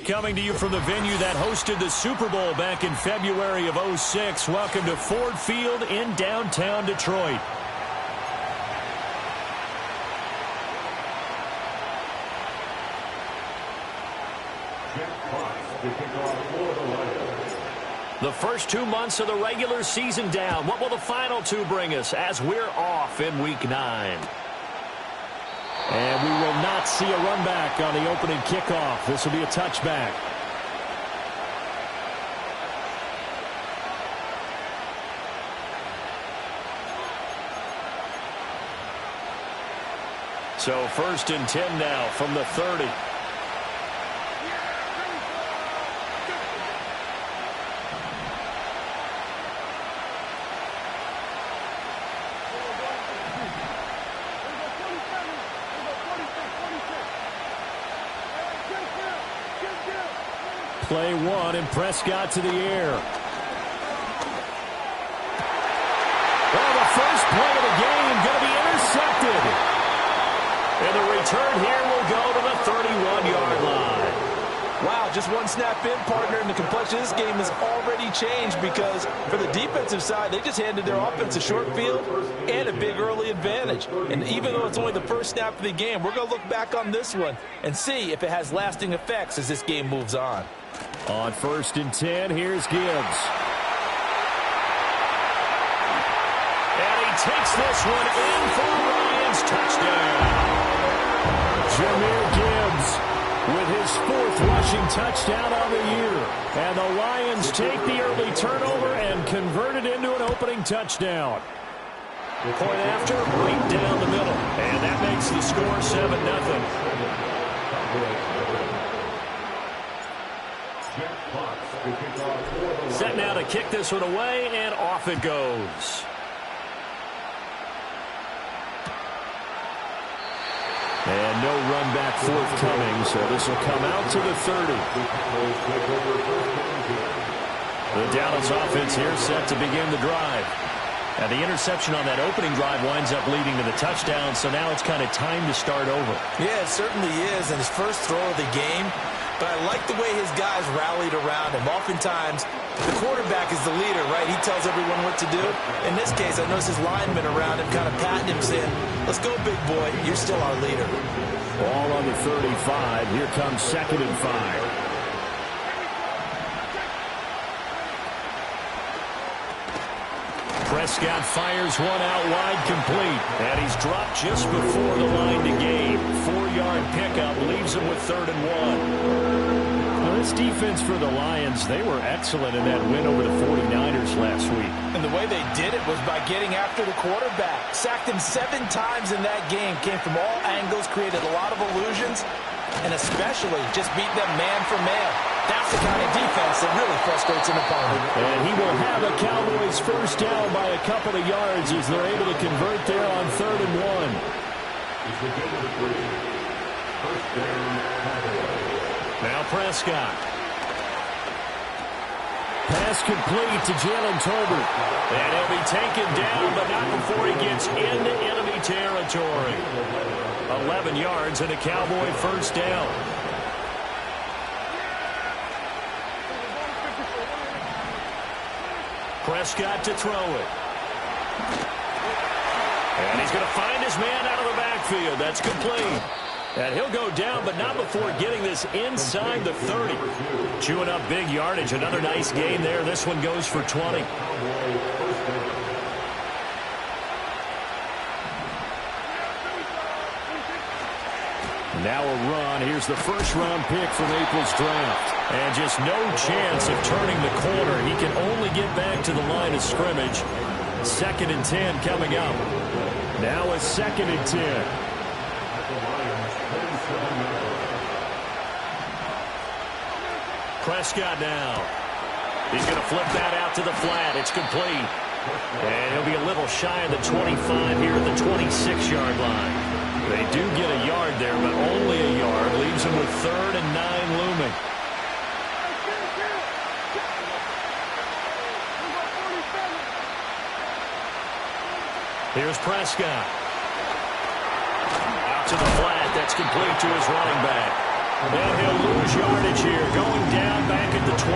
Coming to you from the venue that hosted the Super Bowl back in February of '06. Welcome to Ford Field in downtown Detroit. The first 2 months of the regular season down. What will the final two bring us as we're off in Week 9? And we will not see a run back on the opening kickoff. This will be a touchback. So 1st and 10 now from the 30. Play one, and Prescott to the air. Well, the first play of the game going to be intercepted. And the return here will go to the 31-yard line. Wow, just one snap in, partner, and the complexion of this game has already changed because for the defensive side, they just handed their offense a short field and a big early advantage. And even though it's only the first snap of the game, we're going to look back on this one and see if it has lasting effects as this game moves on. On 1st and 10, here's Gibbs. And he takes this one in for the Lions touchdown. Jahmyr Gibbs with his 4th rushing touchdown on the year. And the Lions take the early turnover and convert it into an opening touchdown. Point after, right down the middle. And that makes the score 7-0. Set now to kick this one away, and off it goes. And no run back forthcoming, so this will come out to the 30. The Dallas offense here set to begin the drive. And the interception on that opening drive winds up leading to the touchdown, so now it's kind of time to start over. Yeah, it certainly is, and his first throw of the game. But I like the way his guys rallied around him. Oftentimes, the quarterback is the leader, right? He tells everyone what to do. In this case, I noticed his linemen around him kind of patting him, saying, let's go, big boy. You're still our leader. Ball on the 35. Here comes 2nd and 5. Prescott fires one out wide, complete. And he's dropped just before the line to gain. 4-yard pickup leaves him with 3rd and 1. Now, this defense for the Lions, they were excellent in that win over the 49ers last week. And the way they did it was by getting after the quarterback. Sacked him 7 times in that game. Came from all angles, created a lot of illusions, and especially just beat them man for man. That's the kind of defense that really frustrates an opponent. And he will have a Cowboys first down by a couple of yards as they're able to convert there on 3rd and 1. Now Prescott. Pass complete to Jalen Tolbert. And he'll be taken down, but not before he gets into enemy territory. 11 yards and a Cowboy first down. Prescott to throw it. And he's going to find his man out of the backfield. That's complete. And he'll go down, but not before getting this inside the 30. Chewing up big yardage. Another nice gain there. This one goes for 20. Now a run. Here's the first-round pick from April's draft. And just no chance of turning the corner. He can only get back to the line of scrimmage. 2nd and 10 coming up. Now a 2nd and 10. Prescott now. He's going to flip that out to the flat. It's complete. And he'll be a little shy of the 25 here at the 26-yard line. They do get a yard there, but only a yard. Leaves him with 3rd and 9 looming. Here's Prescott. Out to the flat. That's complete to his running back. And he'll lose yardage here, going down back at the 28.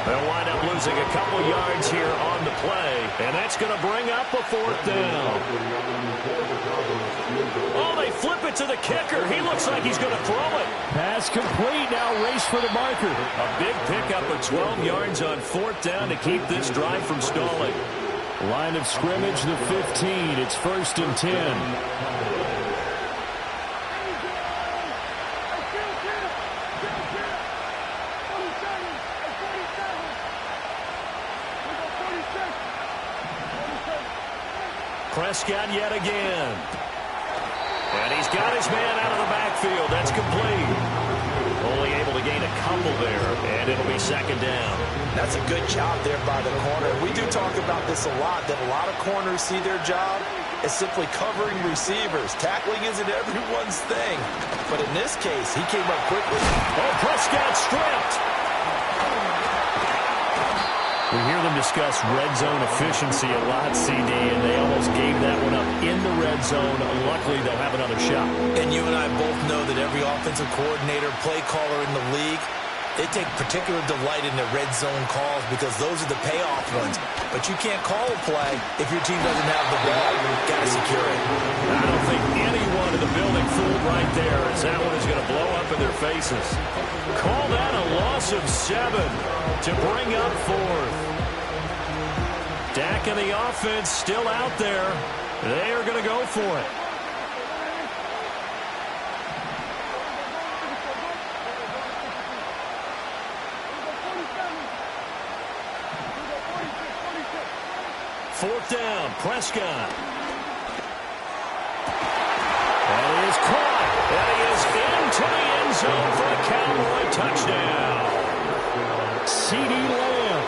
They'll wind up losing a couple yards here on the play, and that's going to bring up a 4th down. Oh, they flip it to the kicker. He looks like he's going to throw it. Pass complete. Now race for the marker. A big pickup of 12 yards on 4th down to keep this drive from stalling. Line of scrimmage, the 15. It's 1st and 10. Prescott yet again. And he's got his man out of the backfield. That's complete. Only able to gain a couple there, and it'll be 2nd down. That's a good job there by the corner. We do talk about this a lot, that a lot of corners see their job as simply covering receivers. Tackling isn't everyone's thing. But in this case, he came up quickly. Oh, Prescott stripped. We hear them discuss red zone efficiency a lot, CD, and they almost gave that one up in the red zone. Luckily, they'll have another shot. And you and I both know that every offensive coordinator, play caller in the league, they take particular delight in the red zone calls because those are the payoff ones. But you can't call a play if your team doesn't have the ball. Got to secure it. I don't think anyone in the building fooled right there, as that one is going to blow up in their faces. Call that a loss of 7 to bring up 4th. Dak and the offense still out there. They are going to go for it. Fourth down, Prescott. And he is caught. And he is into the end zone for a Cowboy touchdown. CeeDee Lamb,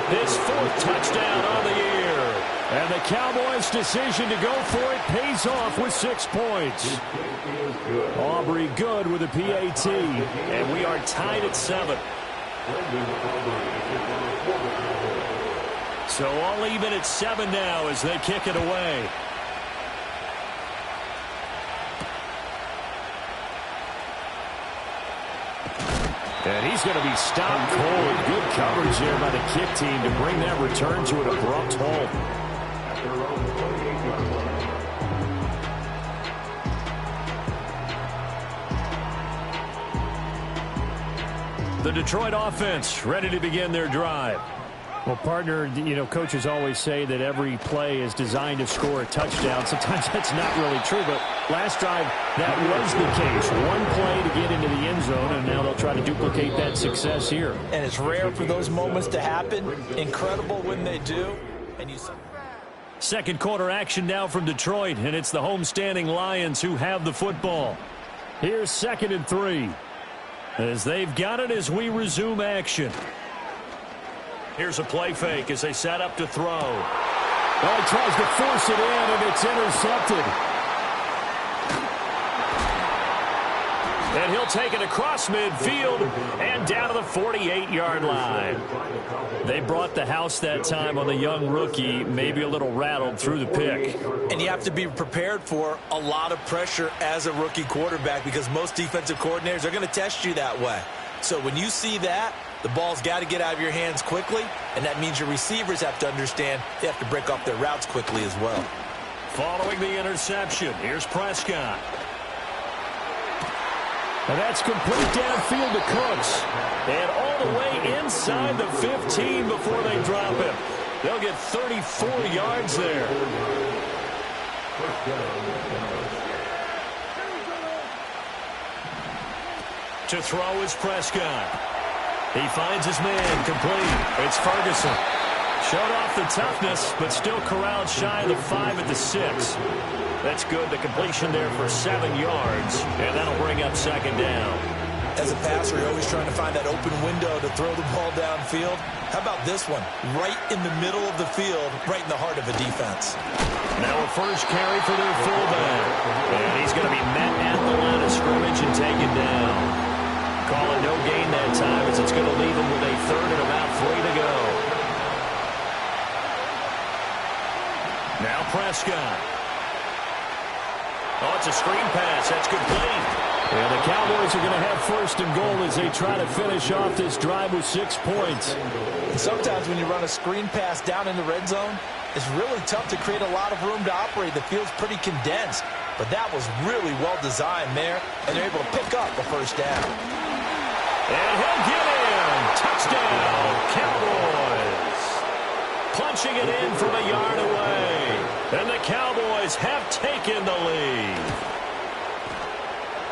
His 4th touchdown on the year. and the Cowboys' decision to go for it pays off with 6 points. Aubrey good with a PAT. And we are tied at 7. So all even at 7 now as they kick it away. And he's going to be stopped cold. Good coverage there by the kick team to bring that return to an abrupt halt. The Detroit offense ready to begin their drive. Well, partner, you know, coaches always say that every play is designed to score a touchdown. Sometimes that's not really true, but last drive, that was the case. One play to get into the end zone, and now they'll try to duplicate that success here. And it's rare for those moments to happen. Incredible when they do. And you. Second quarter action now from Detroit, and it's the homestanding Lions who have the football. Here's 2nd and 3. As they've got it as we resume action. Here's a play fake as they set up to throw. Well, he tries to force it in, and it's intercepted. And he'll take it across midfield and down to the 48-yard line. They brought the house that time on the young rookie, maybe a little rattled through the pick. And you have to be prepared for a lot of pressure as a rookie quarterback because most defensive coordinators are going to test you that way. So when you see that, the ball's got to get out of your hands quickly, and that means your receivers have to understand they have to break off their routes quickly as well. Following the interception, here's Prescott. And that's complete downfield to Cooks. And all the way inside the 15 before they drop him. They'll get 34 yards there. To throw is Prescott. He finds his man complete. It's Ferguson. Showed off the toughness, but still corralled shy of the 5 at the 6. That's good. The completion there for 7 yards, and that'll bring up 2nd down. As a passer, you're always trying to find that open window to throw the ball downfield. How about this one? Right in the middle of the field, right in the heart of a defense. Now a first carry for their fullback. And he's going to be met at the line of scrimmage and taken down. Call it no gain that time as it's going to leave him with a 3rd and about 3 to go. Now Prescott. Oh, it's a screen pass. That's complete. And the Cowboys are going to have first and goal as they try to finish off this drive with 6 points. Sometimes when you run a screen pass down in the red zone, it's really tough to create a lot of room to operate. The field's pretty condensed. But that was really well designed there, and they're able to pick up the first down. And he'll get in. Touchdown, Cowboys. Punching it in from a yard away. And the Cowboys have taken the lead.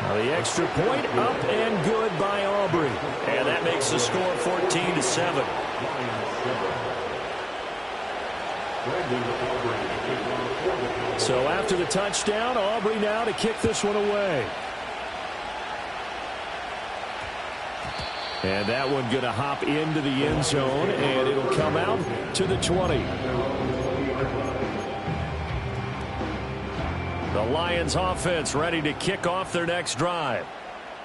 Now the extra point up and good by Aubrey. And that makes the score 14-7. So after the touchdown, Aubrey now to kick this one away. And that one going to hop into the end zone, and it'll come out to the 20. The Lions offense ready to kick off their next drive.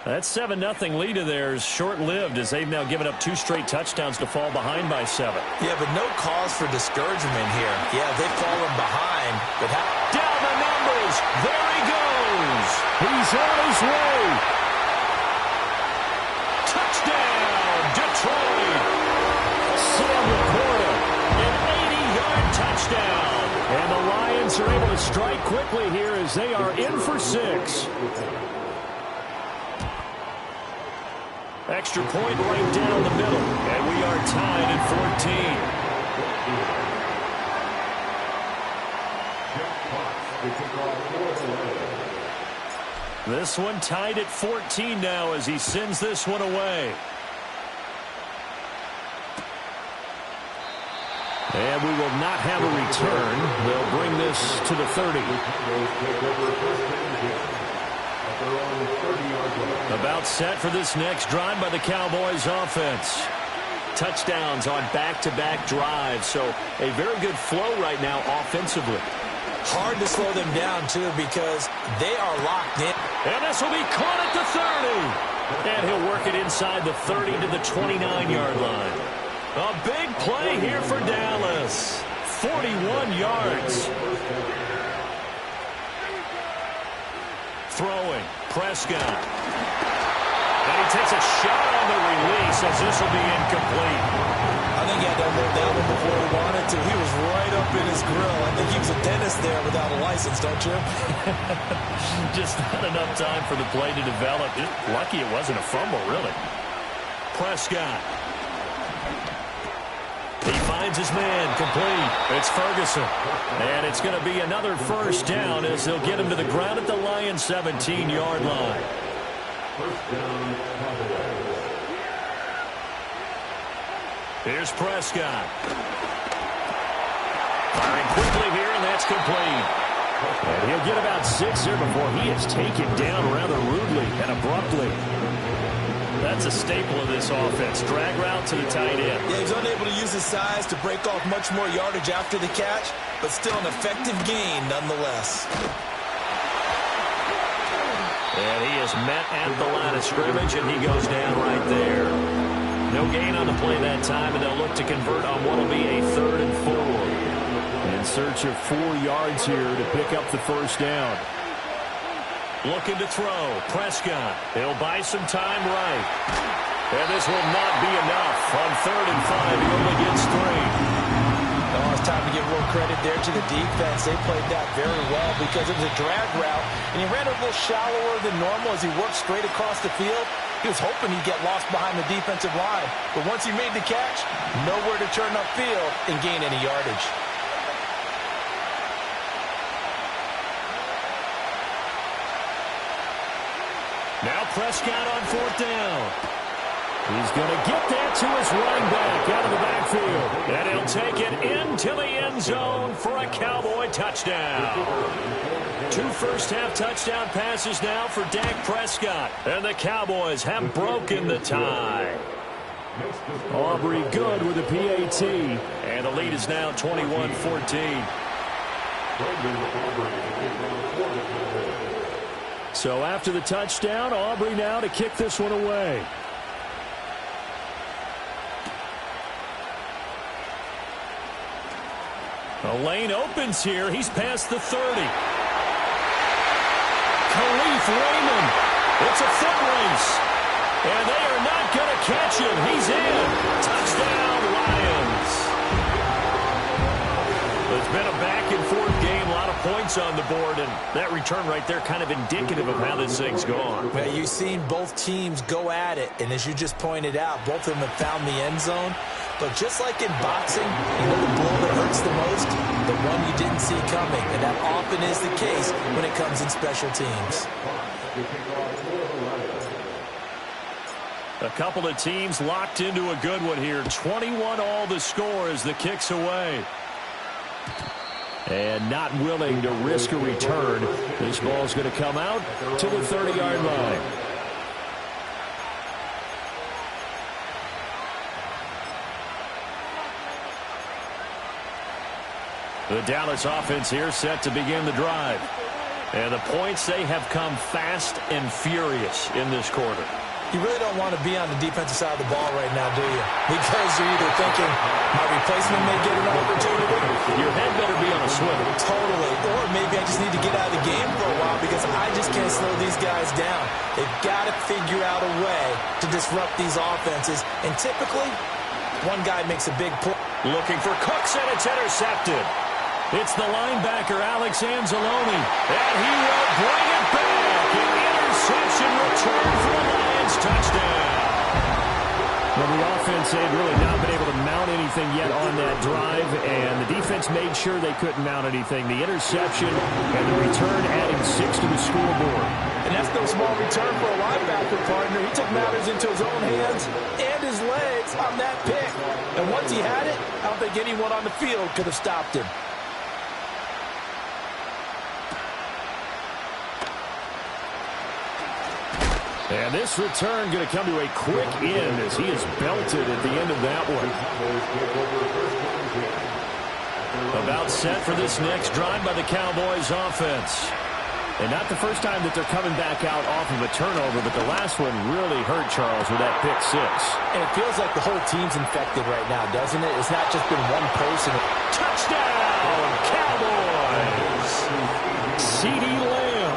That 7-0 lead of theirs short-lived as they've now given up 2 straight touchdowns to fall behind by 7. Yeah, but no cause for discouragement here. Yeah, they've fallen behind. But down the numbers. There he goes. He's on his way. Touchdown, Detroit. Sam Laporta, an 80-yard touchdown. And the Lions are able to strike quickly here as they are in for 6. Extra point right down the middle. And we are tied at 14. This one tied at 14 now as he sends this one away. And we will not have a return. They'll bring this to the 30. About set for this next drive by the Cowboys offense. Touchdowns on back-to-back drives, so a very good flow right now offensively. Hard to slow them down, too, because they are locked in. And this will be caught at the 30. And he'll work it inside the 30 to the 29-yard line. A big play here for Dallas. 41 yards. Throwing, Prescott. And he takes a shot on the release as this will be incomplete. I think he had that little down before he wanted to. He was right up in his grill. I think he was a dentist there without a license, don't you? Just not enough time for the play to develop. Just lucky it wasn't a fumble, really. Prescott. He finds his man, complete. It's Ferguson. And it's going to be another first down as they'll get him to the ground at the Lions' 17-yard line. Here's Prescott. Firing quickly here, and that's complete. And he'll get about 6 here before he is taken down rather rudely and abruptly. That's a staple of this offense. Drag route to the tight end. Yeah, he's unable to use his size to break off much more yardage after the catch, but still an effective gain nonetheless. And he is met at the line of scrimmage, and he goes down right there. No gain on the play that time, and they'll look to convert on what will be a 3rd and 4. In search of 4 yards here to pick up the first down. Looking to throw. Prescott. He'll buy some time right. And this will not be enough. On 3rd and 5, he only gets 3. Oh, it's time to give a little credit there to the defense. They played that very well because it was a drag route, and he ran a little shallower than normal as he worked straight across the field. He was hoping he'd get lost behind the defensive line. But once he made the catch, nowhere to turn upfield and gain any yardage. Now Prescott on 4th down. He's going to get that to his running back out of the backfield. And he'll take it into the end zone for a Cowboy touchdown. 2 first-half touchdown passes now for Dak Prescott. And the Cowboys have broken the tie. Aubrey good with a PAT. And the lead is now 21-14. So after the touchdown, Aubrey now to kick this one away. The lane opens here. He's past the 30. Khalif Raymond. It's a foot race. And they are not going to catch him. He's in. Touchdown, Lions. It's been a back-and-forth game, a lot of points on the board, and that return right there kind of indicative of how this thing's gone. Well, you've seen both teams go at it, and as you just pointed out, both of them have found the end zone. But just like in boxing, you know the blow that hurts the most? The one you didn't see coming, and that often is the case when it comes in special teams. A couple of teams locked into a good one here. 21 all the score as the kick's away. And not willing to risk a return. This ball's going to come out to the 30-yard line. The Dallas offense here set to begin the drive. And the points, they have come fast and furious in this quarter. You really don't want to be on the defensive side of the ball right now, do you? Because you're either thinking, my replacement may get an opportunity. Your head better be on a swivel. Totally. Or maybe I just need to get out of the game for a while because I just can't slow these guys down. They've got to figure out a way to disrupt these offenses. And typically, one guy makes a big play. Looking for Cooks, and it's intercepted. It's the linebacker, Alex Anzalone. And he will bring it back. An interception return for the Lions touchdown. Well, the offense had really not been able to mount anything yet on that drive, and the defense made sure they couldn't mount anything. The interception and the return adding 6 to the scoreboard. And that's no small return for a linebacker, partner. He took matters into his own hands and his legs on that pick. And once he had it, I don't think anyone on the field could have stopped him. And this return going to come to a quick end as he is belted at the end of that one. About set for this next drive by the Cowboys offense. And not the first time that they're coming back out off of a turnover, but the last one really hurt Charles with that pick 6. And it feels like the whole team's infected right now, doesn't it? It's not just been one person. Touchdown, Cowboys! CeeDee Lamb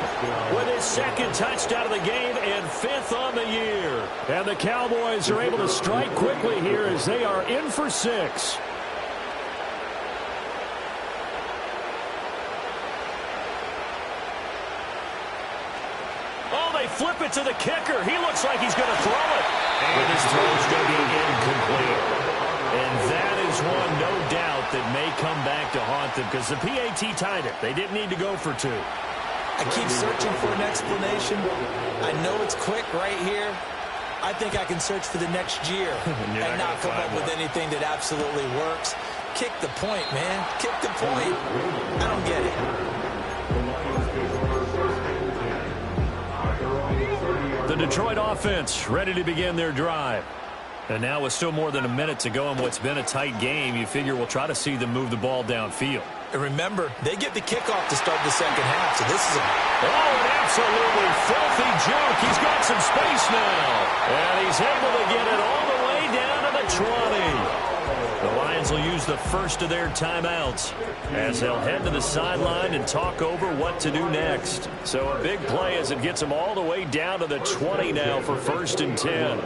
with his second touchdown of the game and 5th on the year. And the Cowboys are able to strike quickly here as they are in for 6. Oh, they flip it to the kicker. He looks like he's going to throw it. And his throw is going to be incomplete. And that is one, no doubt, that may come back to haunt them because the PAT tied it. They didn't need to go for 2. I keep searching for an explanation. I know it's quick right here. I think I can search for the next year and not come up with anything that absolutely works. Kick the point, man. Kick the point. I don't get it. The Detroit offense ready to begin their drive. And now with still more than a minute to go in what's been a tight game, you figure we'll try to see them move the ball downfield. And remember, they get the kickoff to start the second half, so this is an absolutely filthy juke. He's got some space now. And he's able to get it all the way down to the 20. The Lions will use the first of their timeouts as they'll head to the sideline and talk over what to do next. So a big play as it gets them all the way down to the 20 now for 1st and 10.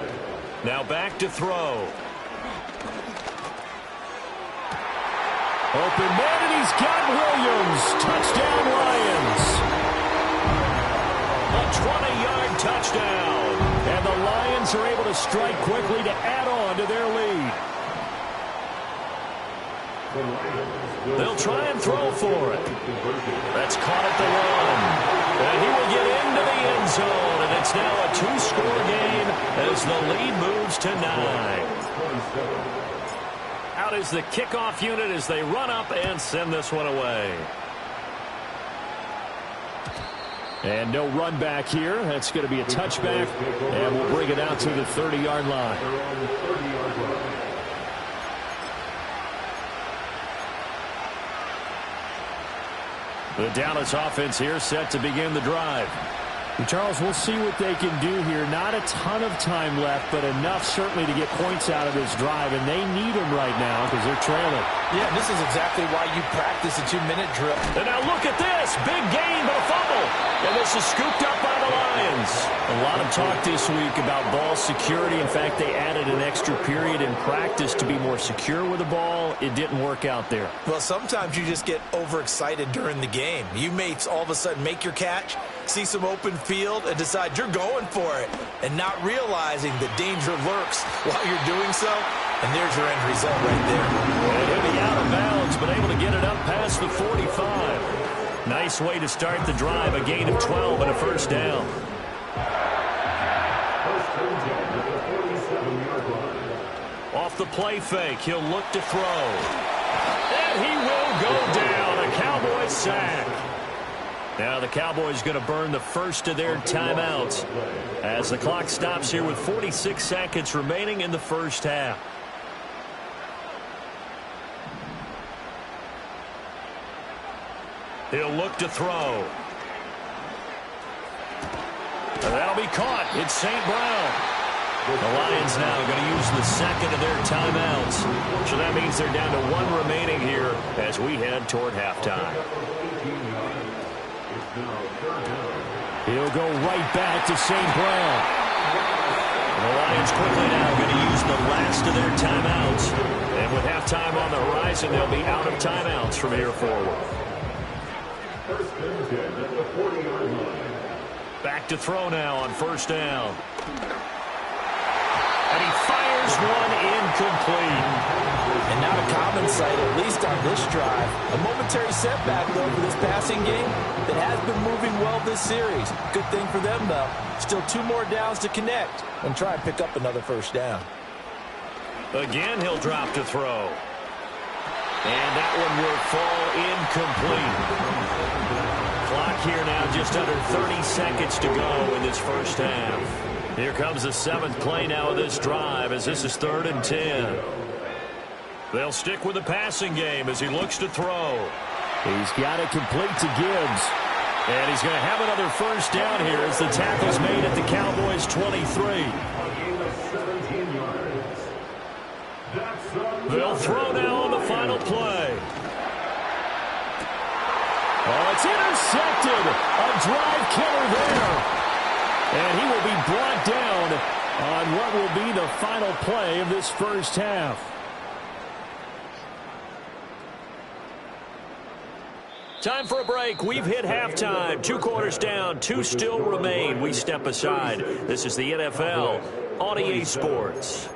Now back to throw. Open man, and he's got Williams. Touchdown, Lions. A 20-yard touchdown. And the Lions are able to strike quickly to add on to their lead. They'll try and throw for it. That's caught at the 1. And he will get into the end zone. And it's now a 2-score game as the lead moves to 9. Out is the kickoff unit as they run up and send this one away. And no run back here. That's going to be a touchback. And we'll bring it out to the 30-yard line. The Dallas offense here set to begin the drive. Charles, we'll see what they can do here. Not a ton of time left, but enough certainly to get points out of this drive, and they need them right now because they're trailing. Yeah, this is exactly why you practice a 2-minute drill. And now look at this. Big gain, but a fumble. And this is scooped up by the the Lions. A lot of talk this week about ball security. In fact, they added an extra period in practice to be more secure with the ball. It didn't work out there. Well, sometimes you just get overexcited during the game. You may all of a sudden make your catch, see some open field, and decide you're going for it, and not realizing the danger lurks while you're doing so. And there's your end result right there. And he'll be out of bounds, but able to get it up past the 45. Nice way to start the drive, a gain of 12 and a first down. Off the play fake, he'll look to throw. And he will go down, a Cowboys sack. Now the Cowboys going to burn the first of their timeouts as the clock stops here with 46 seconds remaining in the first half. He'll look to throw. And that'll be caught. It's St. Brown. The Lions now going to use the second of their timeouts. So that means they're down to one remaining here as we head toward halftime. He'll go right back to St. Brown. The Lions quickly now going to use the last of their timeouts. And with halftime on the horizon, they'll be out of timeouts from here forward. Back to throw now on first down. And he fires one incomplete. And not a common sight, at least on this drive. A momentary setback, though, for this passing game that has been moving well this series. Good thing for them, though. Still 2 more downs to connect and try and pick up another first down. Again, he'll drop to throw. And that one will fall incomplete. Clock here now just under 30 seconds to go in this first half. Here comes the 7th play now of this drive as this is 3rd and 10. They'll stick with the passing game as he looks to throw. He's got it complete to Gibbs. And he's going to have another first down here as the tackle's made at the Cowboys 23. They'll throw now on the final play. Oh, it's intercepted. A drive killer there. And he will be brought down on what will be the final play of this first half. Time for a break. We've hit halftime. 2 quarters down. 2 still remain. We step aside. This is the NFL on Eeee Sports.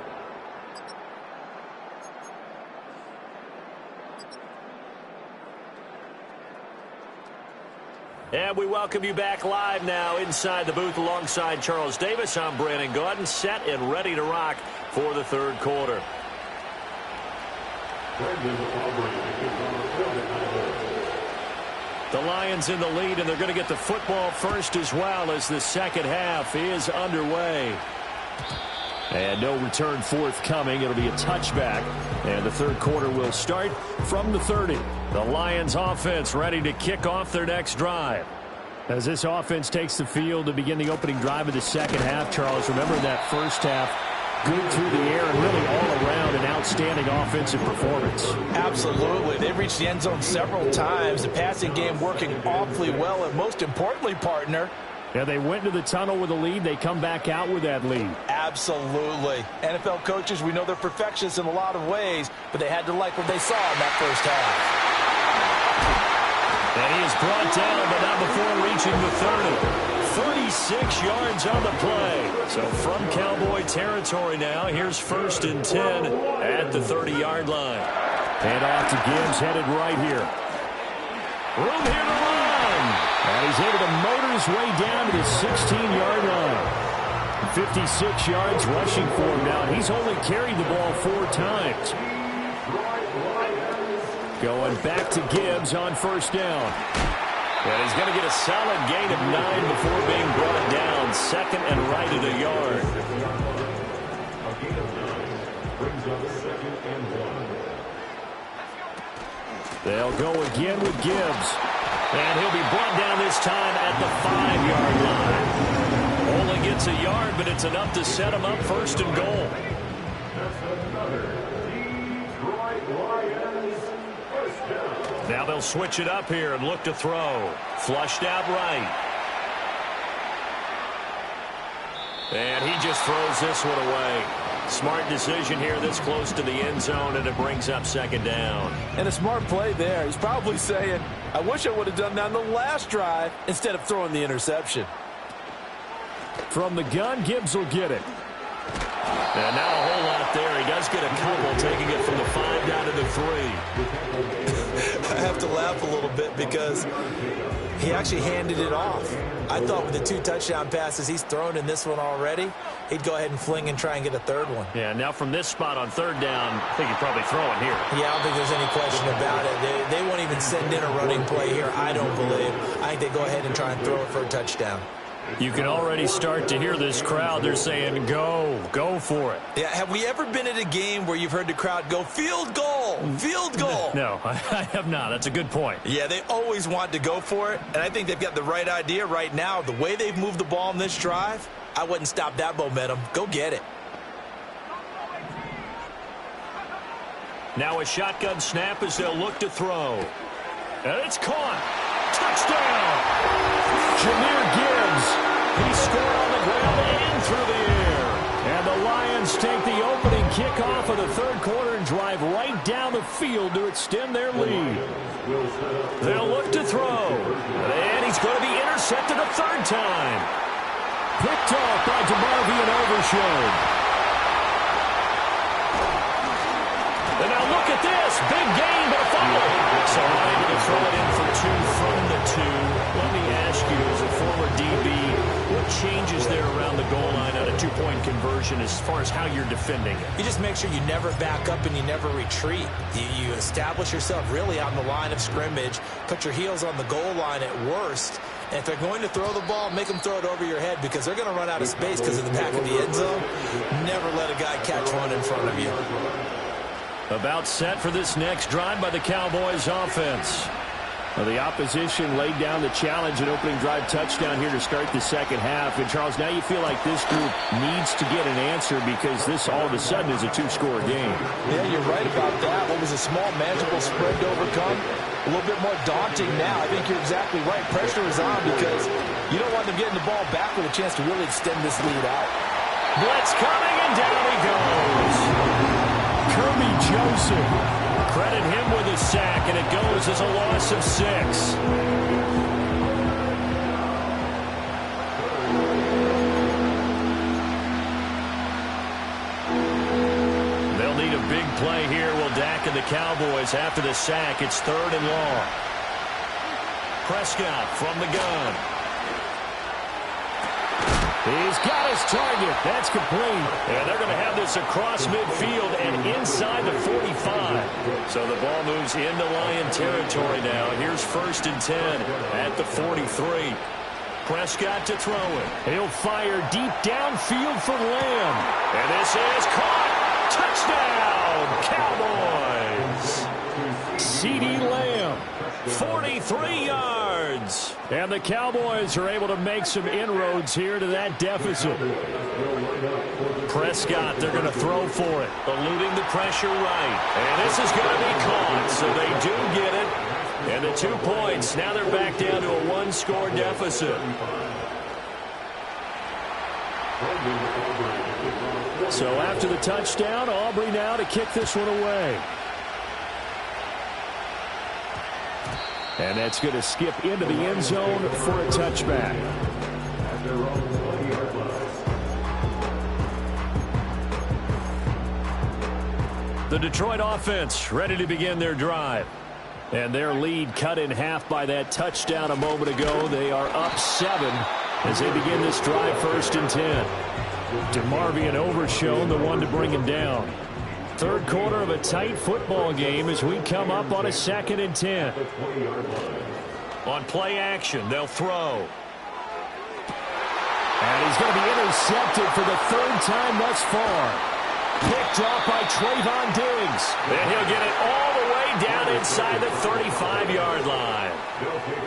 And we welcome you back live now inside the booth alongside Charles Davis. I'm Brandon Gaudin, set and ready to rock for the 3rd quarter. The Lions in the lead, and they're going to get the football first as well as the second half is underway. And no return forthcoming. It'll be a touchback. And the 3rd quarter will start from the 30. The Lions offense ready to kick off their next drive. As this offense takes the field to begin the opening drive of the second half, Charles, remember that first half, good through the air and really all around an outstanding offensive performance. Absolutely. They've reached the end zone several times. The passing game working awfully well, and most importantly, partner, yeah, they went to the tunnel with a lead. They come back out with that lead. Absolutely. NFL coaches, we know they're perfectionists in a lot of ways, but they had to like what they saw in that first half. And he is brought down, but not before reaching the 30. 36 yards on the play. So from Cowboy territory now, here's 1st and 10 at the 30-yard line. And off to Gibbs, headed right here. Room here to run. And he's able to motor his way down to the 16-yard line. 56 yards rushing for him now. And he's only carried the ball 4 times. Going back to Gibbs on first down. And he's going to get a solid gain of 9 before being brought down. 2nd and right at a yard. They'll go again with Gibbs. And he'll be brought down this time at the 5-yard line. Only gets a yard, but it's enough to set him up 1st and goal. Now they'll switch it up here and look to throw. Flushed out right. And he just throws this one away. Smart decision here this close to the end zone, and it brings up second down. And a smart play there. He's probably saying, I wish I would have done that on the last drive instead of throwing the interception. From the gun, Gibbs will get it. And not a whole lot there. He does get a couple, taking it from the 5 down to the 3. I have to laugh a little bit because he actually handed it off. I thought with the 2 touchdown passes he's thrown in this one already, he'd go ahead and fling and try and get a third one. Yeah, now from this spot on third down, I think he'd probably throw it here. Yeah, I don't think there's any question about it. They won't even send in a running play here, I don't believe. I think they go ahead and try and throw it for a touchdown. You can already start to hear this crowd. They're saying, go for it. Yeah, have we ever been at a game where you've heard the crowd go, field goal, field goal? No, I have not. That's a good point. Yeah, they always want to go for it, and I think they've got the right idea right now. The way they've moved the ball in this drive, I wouldn't stop that momentum. Go get it. Now a shotgun snap as they'll look to throw. And it's caught. Touchdown! Jahmyr Gibbs. He scored on the ground and through the air. And the Lions take the opening kickoff of the third quarter and drive right down the field to extend their lead. They'll look to throw. And he's going to be intercepted a third time. Picked off by DeMarvion Overshown. And now look at this. Big gain, but a fumble. So able to throw it in for 2 from the 2. Let me ask you, as a former DB, what changes there around the goal line on a 2-point conversion as far as how you're defending it? You just make sure you never back up and you never retreat. You establish yourself really on the line of scrimmage, put your heels on the goal line at worst, and if they're going to throw the ball, make them throw it over your head because they're going to run out of space because of the back of the end zone. Never let a guy catch one in front of you. About set for this next drive by the Cowboys offense. Well, the opposition laid down the challenge and opening drive touchdown here to start the second half. And, Charles, now you feel like this group needs to get an answer because this all of a sudden is a 2-score game. Yeah, you're right about that. What was a small, manageable spread to overcome, a little bit more daunting now. I think you're exactly right. Pressure is on because you don't want them getting the ball back with a chance to really extend this lead out. Blitz coming, and down he goes. Kirby Joseph. Credit him with a sack, and it goes as a loss of 6. They'll need a big play here, will Dak and the Cowboys. After the sack, it's 3rd and long. Prescott from the gun. He's got his target. That's complete. And they're going to have this across midfield and inside the 45. So the ball moves into Lion territory now. Here's 1st and 10 at the 43. Prescott to throw it. He'll fire deep downfield for Lamb. And this is caught. Touchdown, Cowboys. CeeDee Lamb. 43 yards. And the Cowboys are able to make some inroads here to that deficit. Prescott, they're going to throw for it. Eluding the pressure right. And this is going to be caught, so they do get it. And the 2 points, now they're back down to a 1-score deficit. So after the touchdown, Aubrey now to kick this one away. And that's going to skip into the end zone for a touchback. The Detroit offense ready to begin their drive. And their lead cut in half by that touchdown a moment ago. They are up 7 as they begin this drive, 1st and 10. DeMarvion Overshown, the one to bring him down. Third quarter of a tight football game as we come up on a 2nd and 10. On play action, they'll throw. And he's going to be intercepted for the 3rd time thus far. Picked off by Trayvon Diggs. And he'll get it all the way down inside the 35-yard line.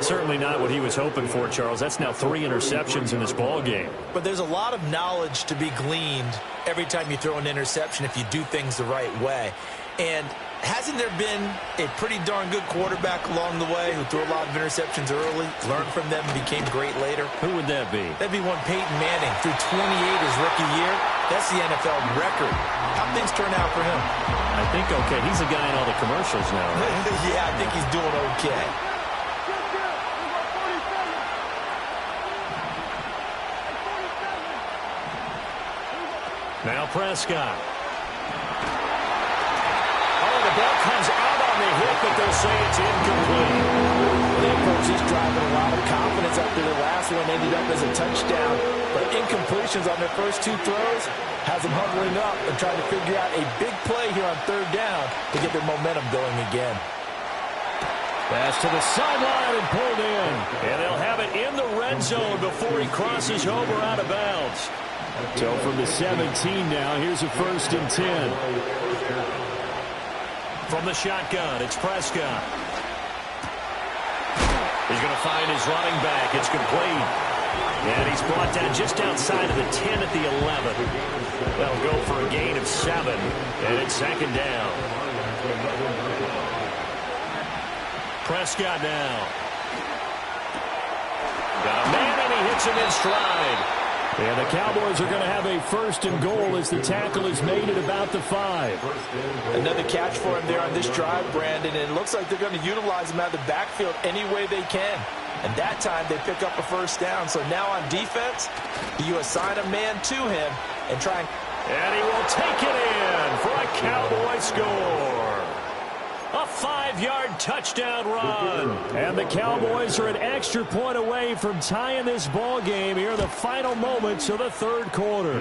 Certainly not what he was hoping for, Charles. That's now 3 interceptions in this ball game. But there's a lot of knowledge to be gleaned every time you throw an interception if you do things the right way. And Hasn't there been a pretty darn good quarterback along the way who threw a lot of interceptions early, learned from them, and became great later? Who would that be? That'd be one Peyton Manning. Threw 28 his rookie year. That's the NFL record. How things turn out for him? I think okay. He's a guy in all the commercials now, right? Yeah, I think he's doing okay. Now Prescott. The ball comes out on the hit, but they'll say it's incomplete. They approach this drive with a lot of confidence after the last one ended up as a touchdown. But incompletions on their first two throws has them huddling up and trying to figure out a big play here on third down to get their momentum going again. Pass to the sideline and pulled in. And they'll have it in the red zone before he crosses over out of bounds. So from the 17 now, here's a 1st and 10. From the shotgun, it's Prescott. He's going to find his running back. It's complete. And he's brought down just outside of the 10 at the 11. That'll go for a gain of 7. And it's 2nd down. Prescott now. Got a man, and he hits him in stride. And the Cowboys are going to have a 1st and goal as the tackle is made at about the 5. Another catch for him there on this drive, Brandon, and it looks like they're going to utilize him out of the backfield any way they can. And that time they pick up a 1st down. So now on defense, you assign a man to him and try and he will take it in for a Cowboy score. A 5-yard touchdown run. And the Cowboys are an extra point away from tying this ball game here in the final moments of the 3rd quarter.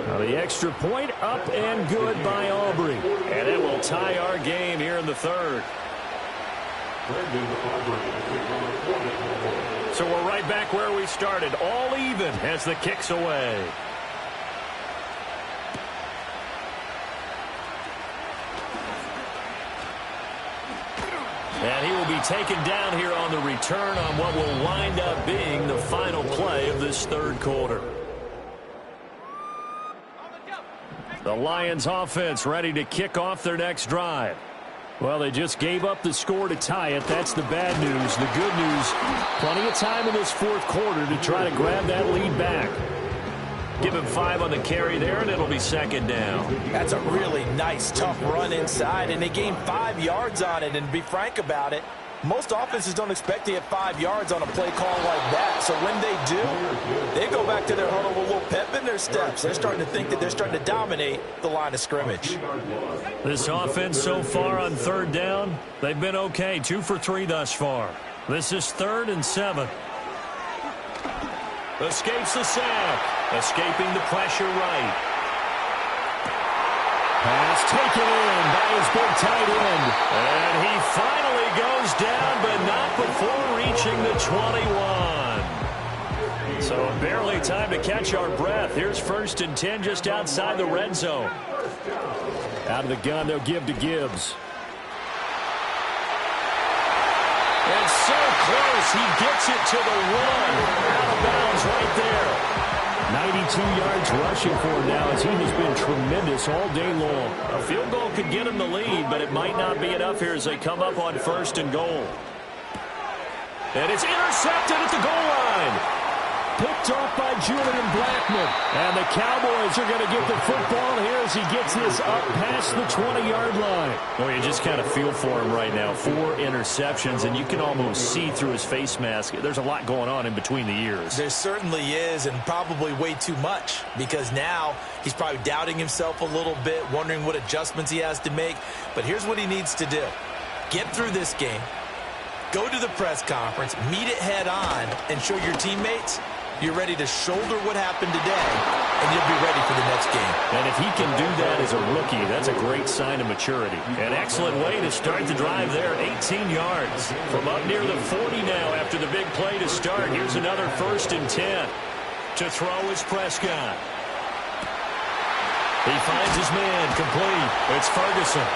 Now the extra point up and good by Aubrey. And it will tie our game here in the 3rd. So we're right back where we started. All even as the kick's away. And he will be taken down here on the return on what will wind up being the final play of this 3rd quarter. The Lions offense ready to kick off their next drive. Well, they just gave up the score to tie it. That's the bad news. The good news, plenty of time in this 4th quarter to try to grab that lead back. Give him 5 on the carry there, and it'll be 2nd down. That's a really nice, tough run inside, and they gained 5 yards on it. And to be frank about it, most offenses don't expect to get 5 yards on a play call like that. So when they do, they go back to their huddle with a little pep in their steps. They're starting to think that they're starting to dominate the line of scrimmage. This offense so far on 3rd down, they've been okay. 2 for 3 thus far. This is 3rd and 7. Escapes the sack. Escaping the pressure right. Pass taken in by his big tight end. And he finally goes down, but not before reaching the 21. So barely time to catch our breath. Here's 1st and 10 just outside the red zone. Out of the gun, they'll give to Gibbs. And so close, he gets it to the 1. Out of bounds right there. 92 yards rushing for him now as he has been tremendous all day long. A field goal could get him the lead, but it might not be enough here as they come up on 1st and goal. And it's intercepted at the goal line. Picked off by Julian Blackmon. And the Cowboys are going to get the football here as he gets this up past the 20-yard line. Well, you just kind of feel for him right now. 4 interceptions, and you can almost see through his face mask. There's a lot going on in between the ears. There certainly is, and probably way too much, because now he's probably doubting himself a little bit, wondering what adjustments he has to make. But here's what he needs to do. Get through this game, go to the press conference, meet it head on, and show your teammates you're ready to shoulder what happened today, and you'll be ready for the next game. And if he can do that as a rookie, that's a great sign of maturity. An excellent way to start the drive there, 18 yards. From up near the 40 now after the big play to start. Here's another 1st and 10. To throw is Prescott. He finds his man complete. It's Ferguson.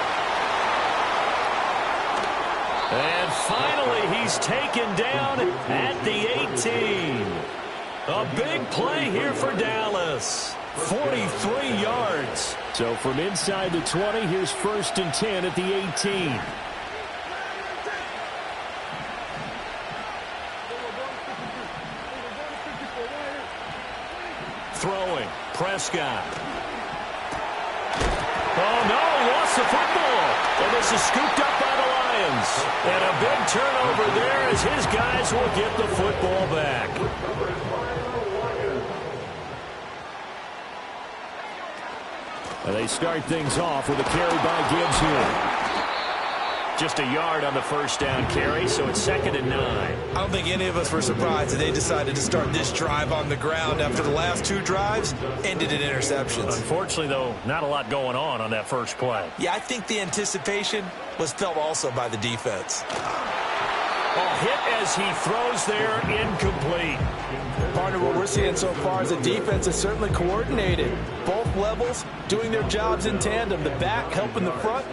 And finally, he's taken down at the 18. A big play here for Dallas. 43 yards. So from inside the 20, here's 1st and 10 at the 18. Throwing, Prescott. Oh, no, he lost the football. And this is scooped up by the Lions. And a big turnover there as his guys will get the football back. And they start things off with a carry by Gibbs here. Just a yard on the first down carry, so it's 2nd and 9. I don't think any of us were surprised that they decided to start this drive on the ground after the last 2 drives ended in interceptions. Unfortunately, though, not a lot going on that first play. Yeah, I think the anticipation was felt also by the defense. Hit as he throws there, incomplete. Partner, what we're seeing so far is the defense is certainly coordinated. Both levels doing their jobs in tandem. The back helping the front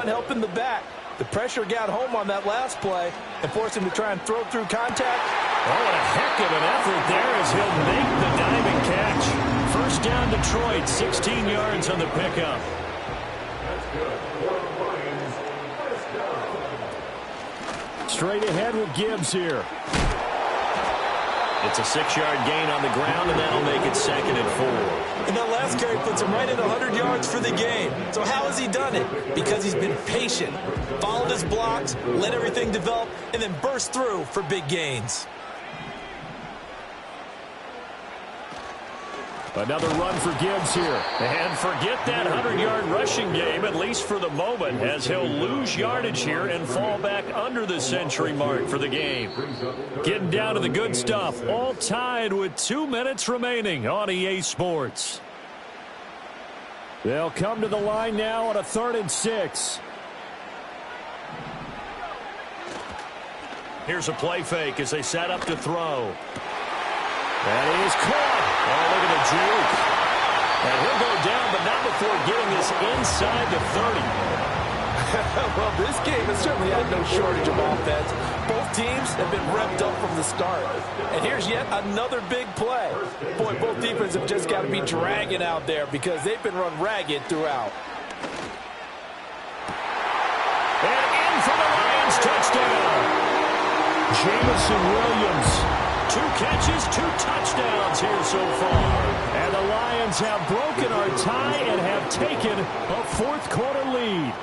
helping the back. The pressure got home on that last play and forced him to try and throw through contact. Oh, what a heck of an effort there as he'll make the diving catch. First down Detroit, 16 yards on the pickup. Straight ahead with Gibbs here. It's a 6-yard gain on the ground, and that'll make it 2nd and 4. And that last carry puts him right at 100 yards for the game. So how has he done it? Because he's been patient, followed his blocks, let everything develop, and then burst through for big gains. Another run for Gibbs here. And forget that 100-yard rushing game, at least for the moment, as he'll lose yardage here and fall back under the century mark for the game. Getting down to the good stuff, all tied with 2 minutes remaining on EA Sports. They'll come to the line now on a 3rd and 6. Here's a play fake as they set up to throw. That is caught. Oh, look at the juke. And he'll go down, but not before getting this inside the 30. Well, this game has certainly had no shortage of offense. Both teams have been revved up from the start. And here's yet another big play. Boy, both defenses have just got to be dragging out there because they've been run ragged throughout. And in for the Lions, touchdown. Jamison Williams. 2 catches, 2 touchdowns here so far. And the Lions have broken our tie and have taken a 4th quarter lead.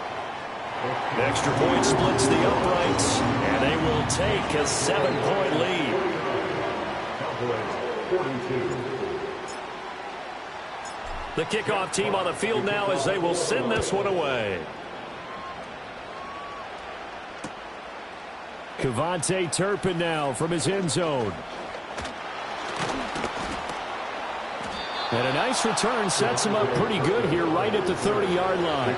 Extra point splits the uprights, and they will take a 7-point lead. The kickoff team on the field now as they will send this one away. Kevontae Turpin now from his end zone. And a nice return sets him up pretty good here right at the 30-yard line.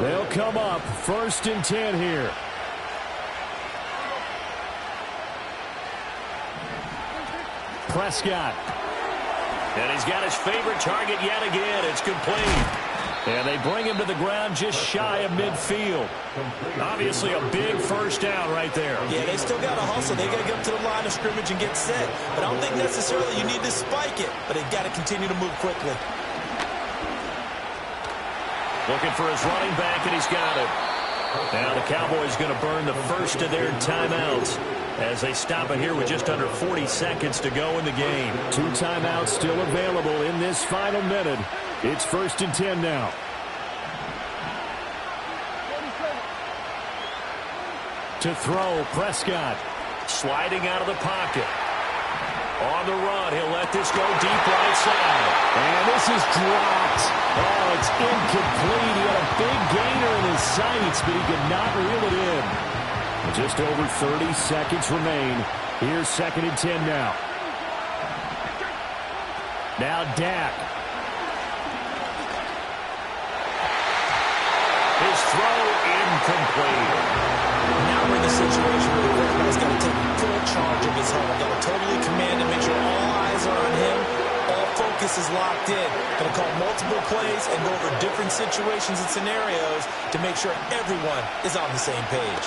They'll come up 1st and 10 here. Prescott. And he's got his favorite target yet again. It's complete. And they bring him to the ground just shy of midfield. Obviously a big first down right there. Yeah, they still got to hustle. They got to get up to the line of scrimmage and get set. But I don't think necessarily you need to spike it. But they got to continue to move quickly. Looking for his running back, and he's got it. Now the Cowboys going to burn the first of their timeouts as they stop it here with just under 40 seconds to go in the game. 2 timeouts still available in this final minute. It's 1st and 10 now. To throw, Prescott. Sliding out of the pocket. On the run, he'll let this go deep right side. And this is dropped. Oh, it's incomplete. He had a big gainer in his sights, but he could not reel it in. Just over 30 seconds remain. Here's 2nd and 10 now. Now Dak. His throw incomplete. Now we're in the situation where the quarterback's got to take full charge of his home. Got to totally command and make sure all eyes are on him. All focus is locked in. Going to call multiple plays and go over different situations and scenarios to make sure everyone is on the same page.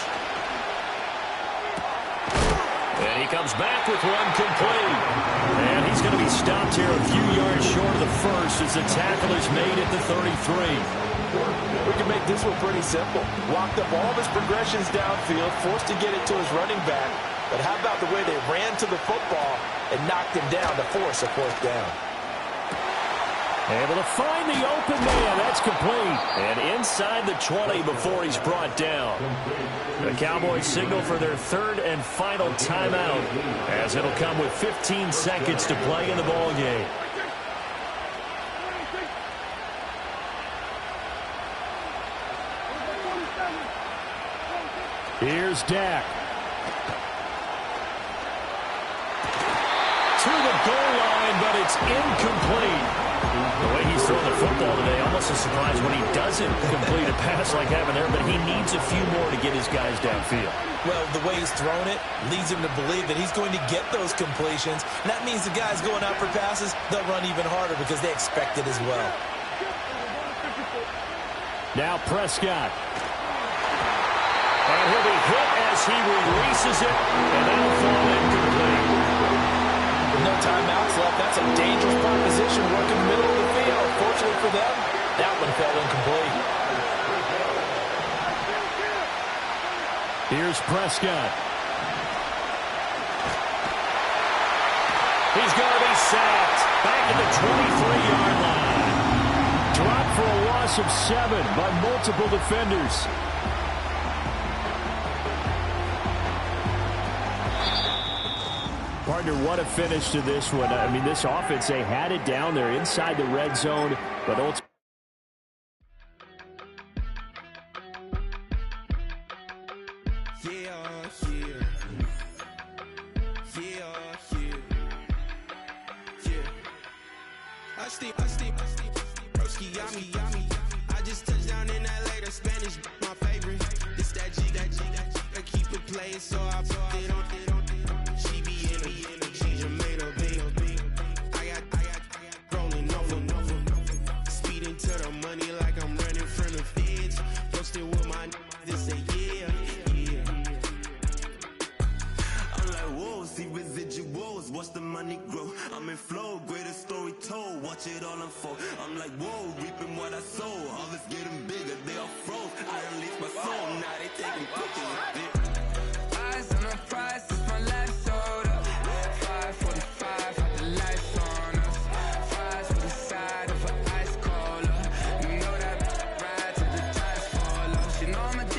And he comes back with one complete. And he's going to be stopped here a few yards short of the first as the tackle is made at the 33. We can make this one pretty simple. Walked up all of his progressions downfield, forced to get it to his running back. But how about the way they ran to the football and knocked him down to force a fourth down? Able to find the open man. That's complete. And inside the 20 before he's brought down. The Cowboys signal for their third and final timeout as it'll come with 15 seconds to play in the ballgame. Here's Dak. To the goal line, but it's incomplete. The way he's throwing the football today, almost a surprise when he doesn't complete a pass like having there, but he needs a few more to get his guys downfield. Well, the way he's thrown it leads him to believe that he's going to get those completions. And that means the guys going out for passes, they'll run even harder because they expect it as well. Now Prescott. And he'll be hit as he releases it, and that'll fall incomplete. With no timeouts left, that's a dangerous proposition working the middle of the field. Fortunately for them, that one fell incomplete. Here's Prescott. He's going to be sacked back at the 23-yard line. Dropped for a loss of 7 by multiple defenders. Partner, what a finish to this one. I mean, this offense, they had it down there inside the red zone, but ultimately. I just touched down in LA, the Spanish, my favorite. This that G, I keep it playing, so I put it on. She be in the she just made a beat. I got rolling over, speeding to the money like I'm running from the feds. Posted with my this say yeah. I'm like, whoa, see residuals, watch the money grow. I'm in flow, greatest story told, watch it all unfold. I'm like, whoa, reaping what I sow. Harvest getting bigger, they all froze. I unleashed my soul, now they taking pictures. Eyes on the prize, it's my life sold up. 545, had the lights on us. Fries for the side of an ice cola. You know that ride till the tires fall off. She know I'm a D,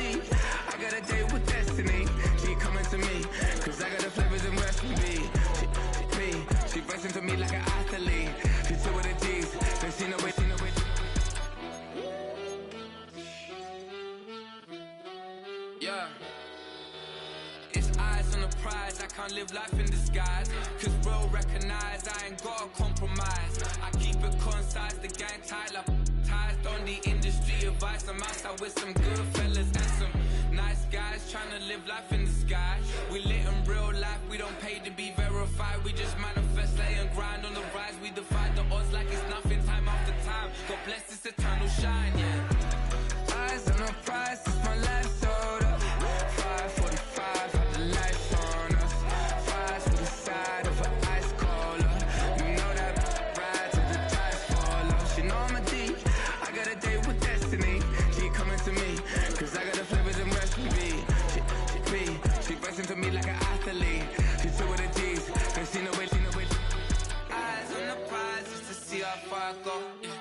I got a date with destiny. She coming to me, cause I got the flavors and recipe. She racing to me like an athlete. She two with the G's, then she know it. Yeah. It's eyes on the prize, I can't live life in disguise. Cause real recognize I ain't gotta compromise. I keep it concise, the gang tight like ties on the industry advice. I'm outside with some good fellas and some nice guys trying to live life in the sky. We lit in real life, we don't pay to be verified. We just manifest, lay and grind on the rise. We defy the odds like it's nothing, time after time. God bless this eternal shine, yeah. Eyes on the prize, it's my life sold up. 545, had the lights on us. Fries for the side of an ice cola. You know that ride till the tires fall off. She know I'm a D, I got a date with destiny. She coming to me,